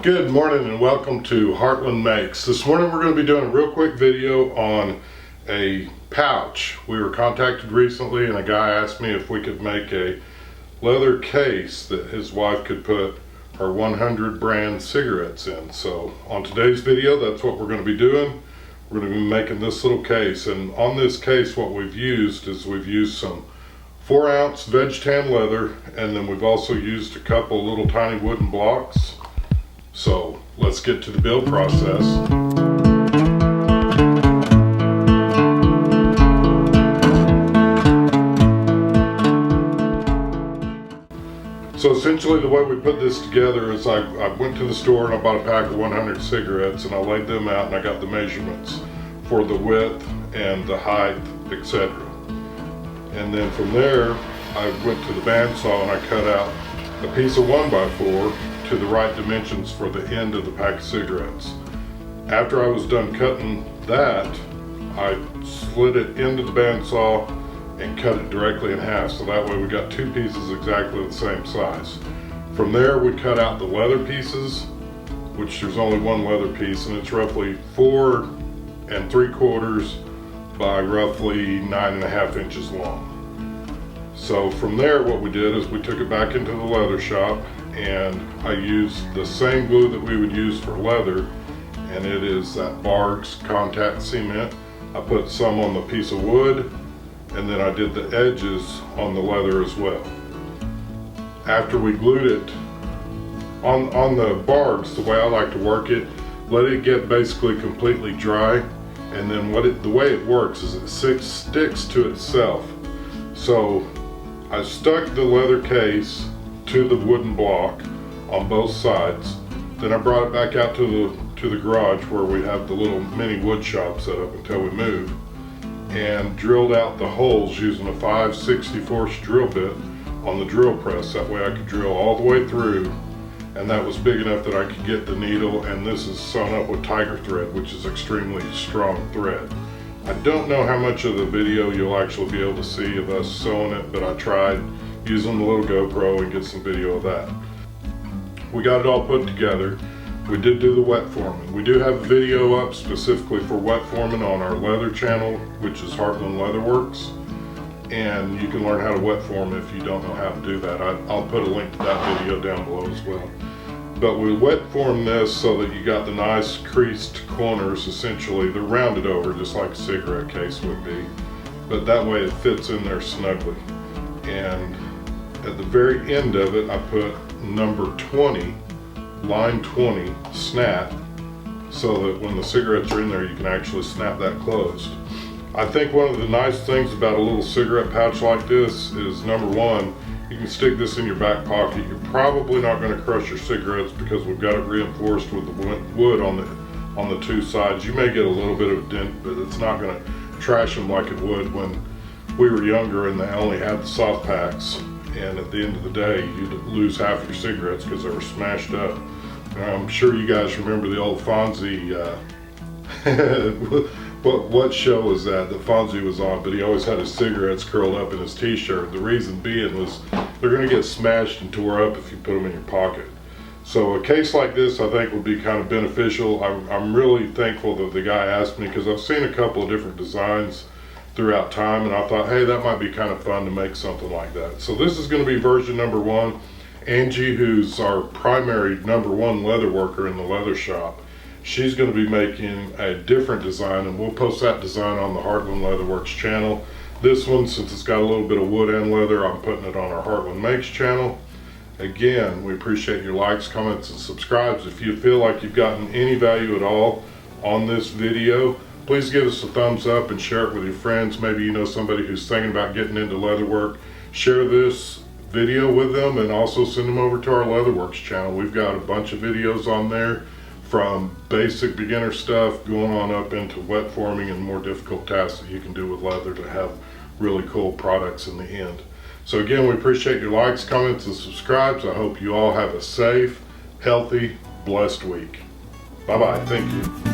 Good morning and welcome to Heartland Makes. This morning we're going to be doing a real quick video on a pouch. We were contacted recently and a guy asked me if we could make a leather case that his wife could put her 100 brand cigarettes in. So on today's video, that's what we're going to be doing. We're going to be making this little case, and on this case what we've used is some 4-ounce veg tan leather, and then we've also used a couple little tiny wooden blocks. So let's get to the build process. So essentially the way we put this together is I went to the store and I bought a pack of 100 cigarettes and I laid them out and I got the measurements for the width and the height, etc. And then from there I went to the bandsaw and I cut out a piece of 1x4 to the right dimensions for the end of the pack of cigarettes. After I was done cutting that, I slid it into the bandsaw and cut it directly in half, so that way we got two pieces exactly the same size. From there we cut out the leather pieces, which there's only one leather piece, and it's roughly 4 3/4 by roughly 9.5 inches long. So from there what we did is we took it back into the leather shop and I used the same glue that we would use for leather, and it is that Barg's contact cement. I put some on the piece of wood and then I did the edges on the leather as well. After we glued it on the Barg's, the way I like to work it, let it get basically completely dry, and then the way it works is it sticks to itself. So I stuck the leather case to the wooden block on both sides. Then I brought it back out to the garage where we have the little mini wood shop set up until we move, and drilled out the holes using a 5/64 drill bit on the drill press. That way I could drill all the way through, and that was big enough that I could get the needle, and this is sewn up with tiger thread, which is extremely strong thread. I don't know how much of the video you'll actually be able to see of us sewing it, but I tried using the little GoPro and get some video of that. We got it all put together. We did do the wet forming. We do have a video up specifically for wet forming on our leather channel, which is Heartland Leatherworks, and you can learn how to wet form if you don't know how to do that. I'll put a link to that video down below as well. But we wet formed this so that you got the nice creased corners. Essentially they're rounded over just like a cigarette case would be, but that way it fits in there snugly. And at the very end of it I put number 20, line 20 snap, so that when the cigarettes are in there you can actually snap that closed. I think one of the nice things about a little cigarette pouch like this is, number one, you can stick this in your back pocket. You're probably not going to crush your cigarettes because we've got it reinforced with the wood on the two sides. You may get a little bit of a dent, but it's not going to trash them like it would when we were younger and they only had the soft packs, and at the end of the day you'd lose half your cigarettes because they were smashed up. I'm sure you guys remember the old Fonzie, what show was that Fonzie was on, but he always had his cigarettes curled up in his t-shirt. The reason being was they're going to get smashed and tore up if you put them in your pocket. So a case like this I think would be kind of beneficial. I'm really thankful that the guy asked me, because I've seen a couple of different designs throughout time and I thought, hey, that might be kind of fun to make something like that. So this is going to be version number 1. Angie, who's our primary number 1 leather worker in the leather shop, she's going to be making a different design, and we'll post that design on the Heartland Leatherworks channel. This one, since it's got a little bit of wood and leather, I'm putting it on our Heartland Makes channel. Again, we appreciate your likes, comments, and subscribes. If you feel like you've gotten any value at all on this video, please give us a thumbs up and share it with your friends. Maybe you know somebody who's thinking about getting into leather work. Share this video with them and also send them over to our Leatherworks channel. We've got a bunch of videos on there, from basic beginner stuff going on up into wet forming and more difficult tasks that you can do with leather to have really cool products in the end. So again, we appreciate your likes, comments, and subscribes. I hope you all have a safe, healthy, blessed week. Bye-bye. Thank you.